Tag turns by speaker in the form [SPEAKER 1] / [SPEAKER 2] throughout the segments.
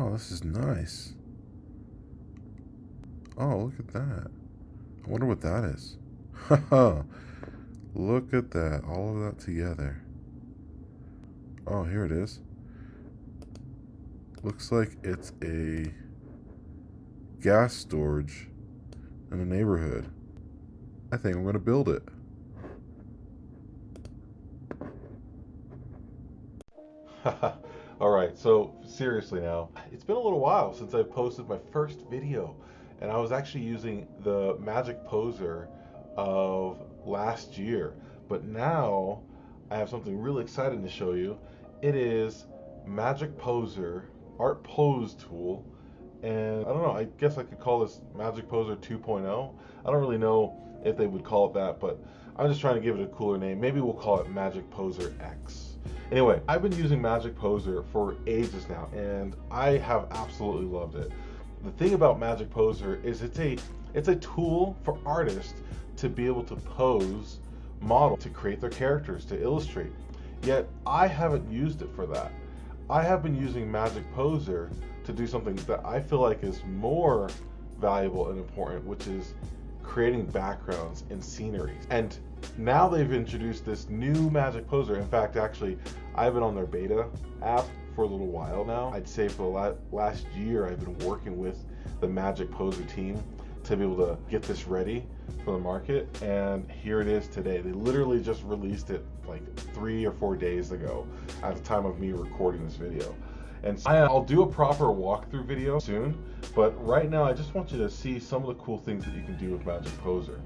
[SPEAKER 1] Oh, this is nice. Oh, look at that. I wonder what that is. Haha. Look at that. All of that together. Oh, here it is. Looks like it's a gas storage in a neighborhood. I think I'm going to build it. Alright, so seriously now, it's been a little while since I've posted my first video, and I was actually using the Magic Poser of last year, but now I have something really exciting to show you. It is Magic Poser Art Pose Tool, and I don't know, I guess I could call this Magic Poser 2.0. I don't really know if they would call it that, but I'm just trying to give it a cooler name. Maybe we'll call it Magic Poser X. Anyway, I've been using Magic Poser for ages now, and I have absolutely loved it. The thing about Magic Poser is it's a tool for artists to be able to pose models, to create their characters, to illustrate. Yet I haven't used it for that. I have been using Magic Poser to do something that I feel like is more valuable and important, which is creating backgrounds and sceneries. And now they've introduced this new Magic Poser. In fact, actually, I've been on their beta app for a little while now. I'd say for the last year, I've been working with the Magic Poser team to be able to get this ready for the market. And here it is today. They literally just released it like 3 or 4 days ago at the time of me recording this video. And so I'll do a proper walkthrough video soon, but right now I just want you to see some of the cool things that you can do with Magic Poser.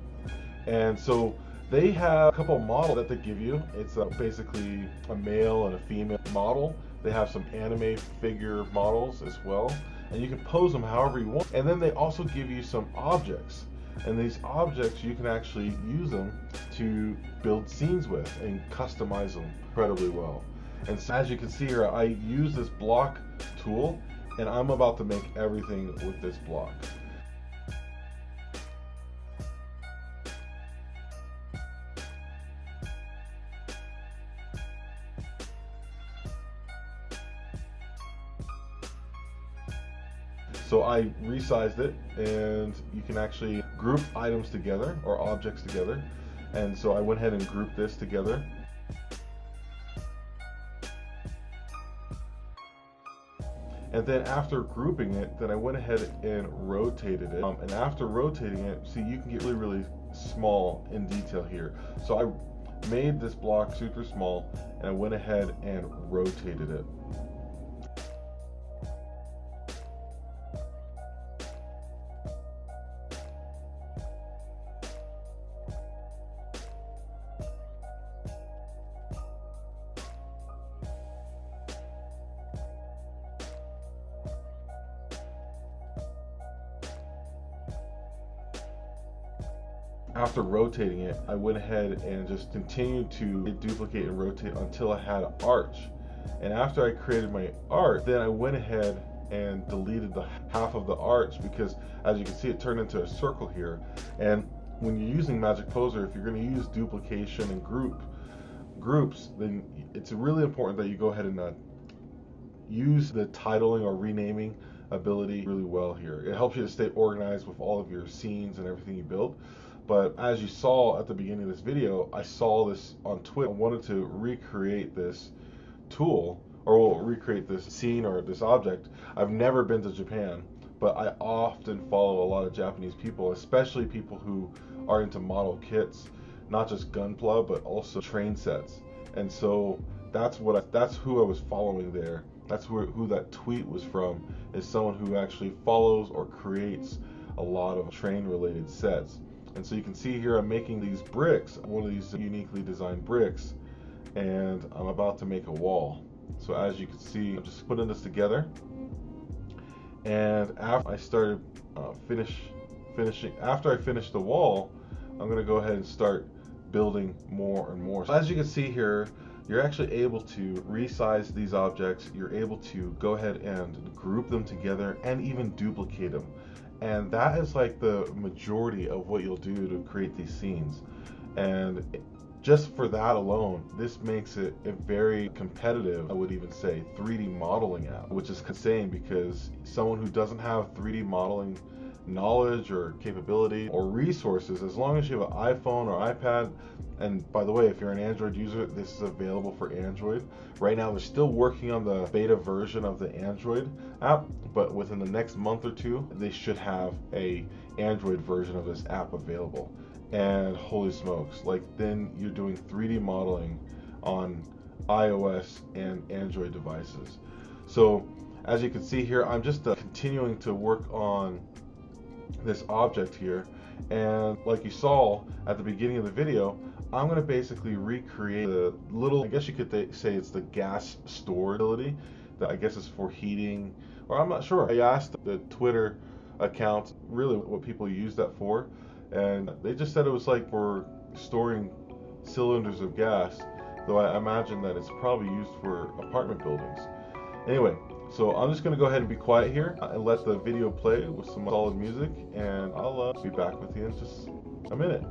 [SPEAKER 1] And so they have a couple models that they give you. It's basically a male and a female model. They have some anime figure models as well, and you can pose them however you want. And then they also give you some objects, and these objects you can actually use them to build scenes with and customize them incredibly well. And so as you can see here, I use this block tool, and I'm about to make everything with this block. So I resized it, and you can actually group items together or objects together. And so I went ahead and grouped this together. And then after grouping it, then I went ahead and rotated it. And after rotating it, see, you can get really, really small in detail here. So I made this block super small, and I went ahead and rotated it. After rotating it, I went ahead and just continued to duplicate and rotate until I had an arch. And after I created my art, then I went ahead and deleted the half of the arch, because as you can see, it turned into a circle here. And when you're using Magic Poser, if you're going to use duplication and groups, then it's really important that you go ahead and use the titling or renaming ability really well here. It helps you to stay organized with all of your scenes and everything you build. But as you saw at the beginning of this video, I saw this on Twitter. I wanted to recreate this tool, or recreate this scene or this object. I've never been to Japan, but I often follow a lot of Japanese people, especially people who are into model kits, not just Gunpla, but also train sets. And so that's who I was following there. That's who that tweet was from, is someone who actually follows or creates a lot of train related sets. And so you can see here I'm making these bricks, one of these uniquely designed bricks, and I'm about to make a wall. So as you can see, I'm just putting this together. And after I started after I finished the wall, I'm going to go ahead and start building more and more. So as you can see here, you're actually able to resize these objects. You're able to go ahead and group them together and even duplicate them. And that is like the majority of what you'll do to create these scenes. And just for that alone, this makes it a very competitive, I would even say, 3D modeling app, which is insane because someone who doesn't have 3D modeling knowledge or capability or resources, as long as you have an iPhone or iPad, and by the way, if you're an Android user, this is available for Android. Right now, they're still working on the beta version of the Android app, but within the next month or two, they should have a Android version of this app available. And holy smokes, like then you're doing 3D modeling on iOS and Android devices. So as you can see here, I'm just continuing to work on this object here, and like you saw at the beginning of the video, I'm going to basically recreate the little, I guess you could say it's the gas storage ability that I guess is for heating, or I'm not sure. I asked the Twitter account really what people use that for, and they just said it was like for storing cylinders of gas, though I imagine that it's probably used for apartment buildings. Anyway, so I'm just going to go ahead and be quiet here and let the video play with some solid music, and I'll be back with you in just a minute.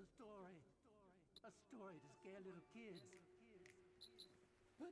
[SPEAKER 2] a story. A story to scare little kids. But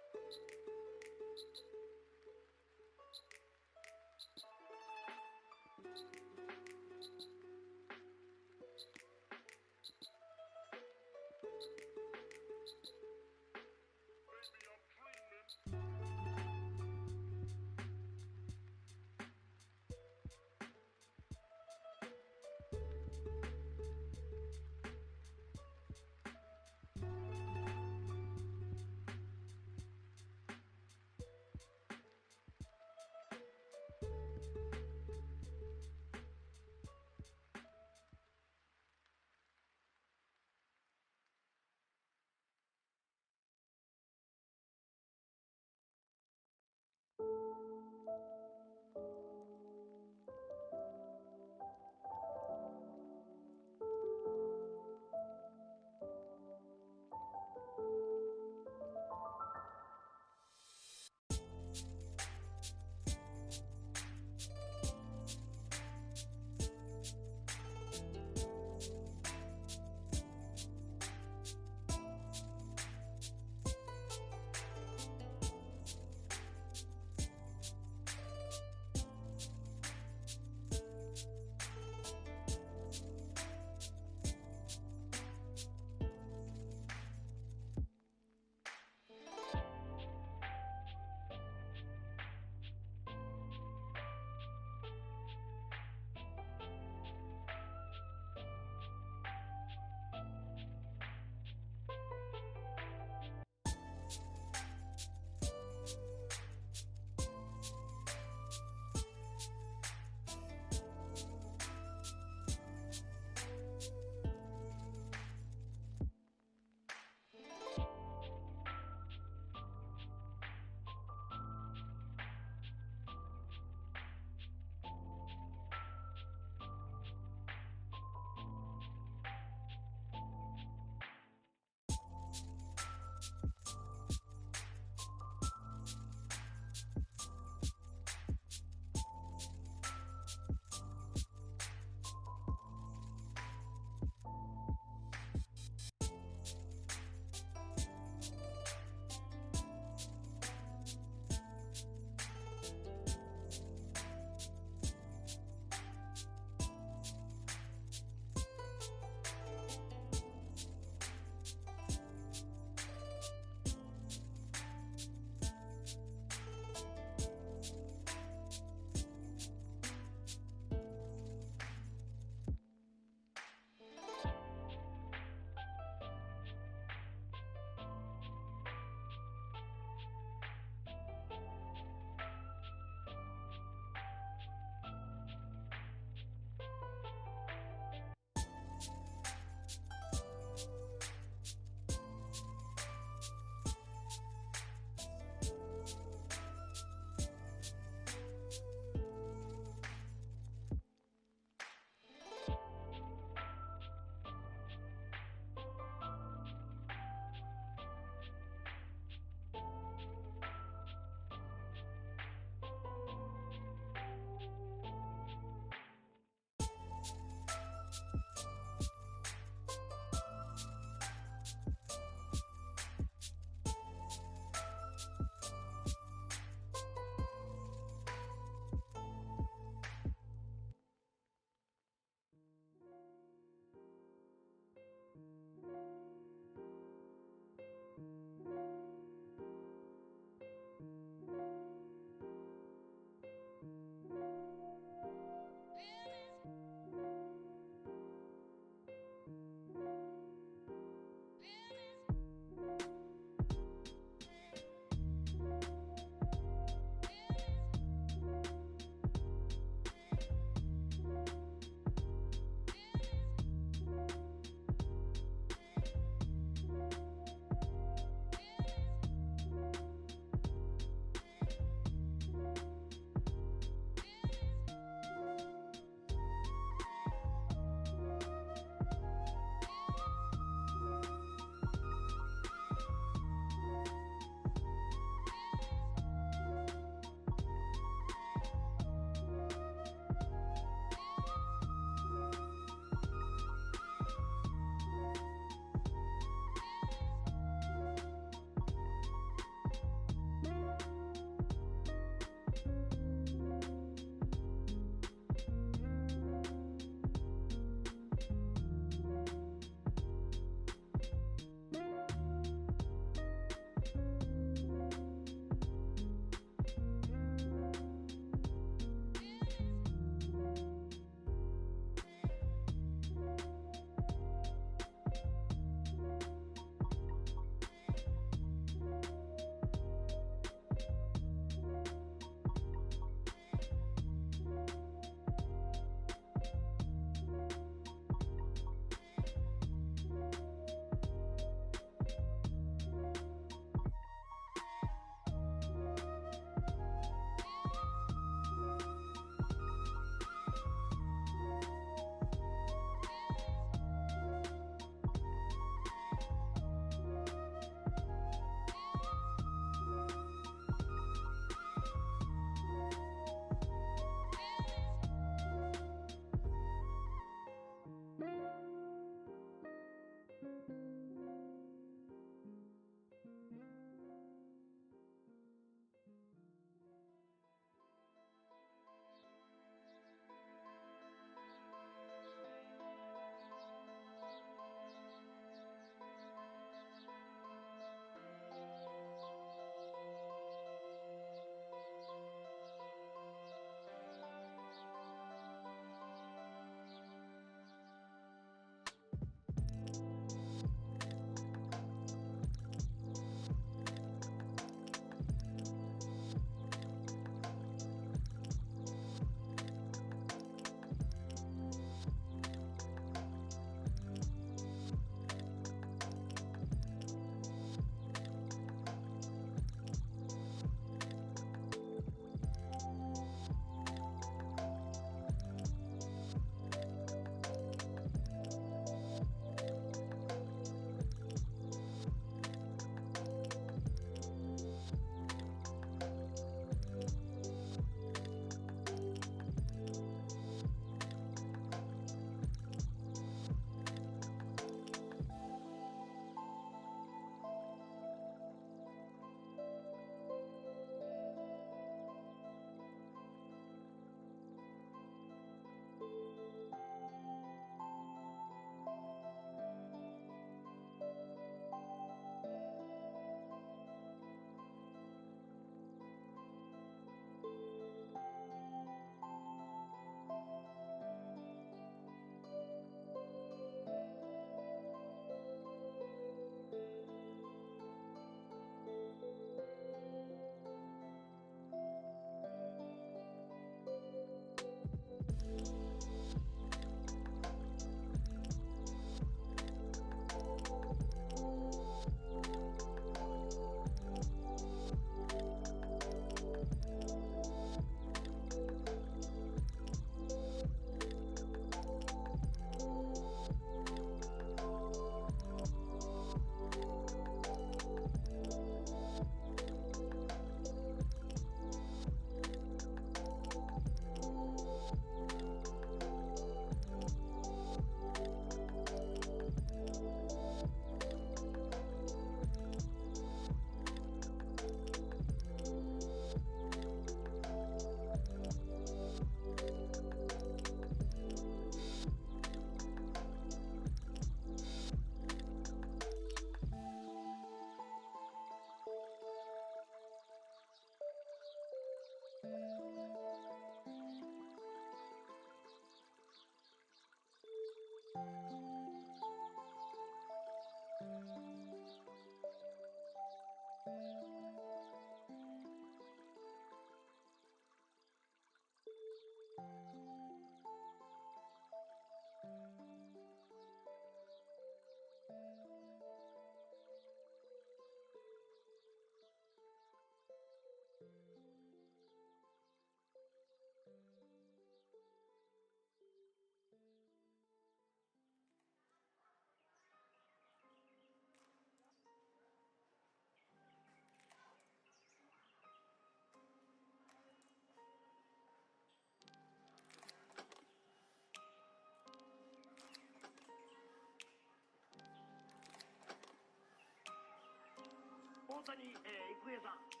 [SPEAKER 3] 大谷、郁恵さん。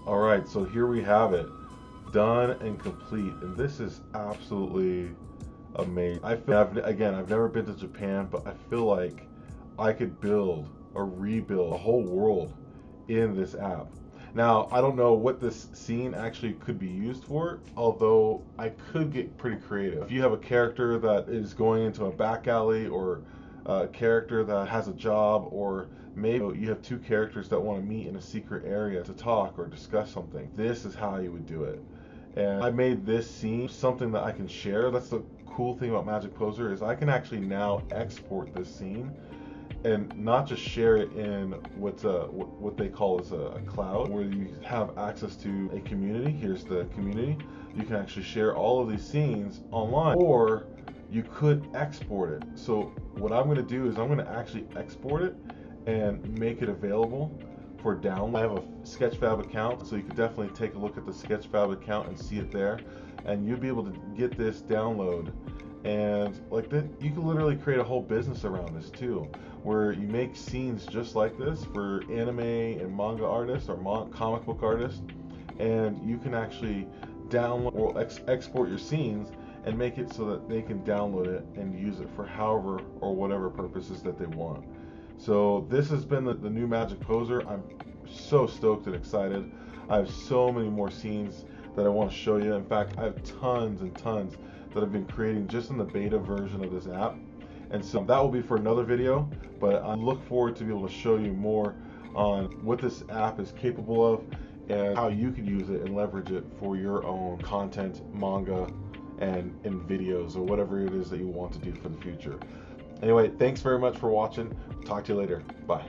[SPEAKER 1] All right, so here we have it, done and complete, and this is absolutely amazing. Again, I've never been to Japan, but I feel like I could build or rebuild a whole world in this app. Now, I don't know what this scene actually could be used for, although I could get pretty creative. If you have a character that is going into a back alley, or a character that has a job, or maybe you have two characters that want to meet in a secret area to talk or discuss something, this is how you would do it. And I made this scene something that I can share. That's the cool thing about Magic Poser, is I can actually now export this scene and not just share it in what they call as a cloud, where you have access to a community. Here's the community. You can actually share all of these scenes online, or you could export it. So what I'm going to do is I'm going to actually export it and make it available for download. I have a Sketchfab account, so you could definitely take a look at the Sketchfab account and see it there, and you'll be able to get this download. And like that, you can literally create a whole business around this too, where you make scenes just like this for anime and manga artists or comic book artists, and you can actually download or export your scenes and make it so that they can download it and use it for however or whatever purposes that they want. So this has been the new Magic Poser. I'm so stoked and excited. I have so many more scenes that I want to show you. In fact, I have tons and tons that I've been creating just in the beta version of this app. And so that will be for another video, but I look forward to be able to show you more on what this app is capable of and how you can use it and leverage it for your own content, manga, and videos, or whatever it is that you want to do for the future. Anyway, thanks very much for watching. Talk to you later. Bye.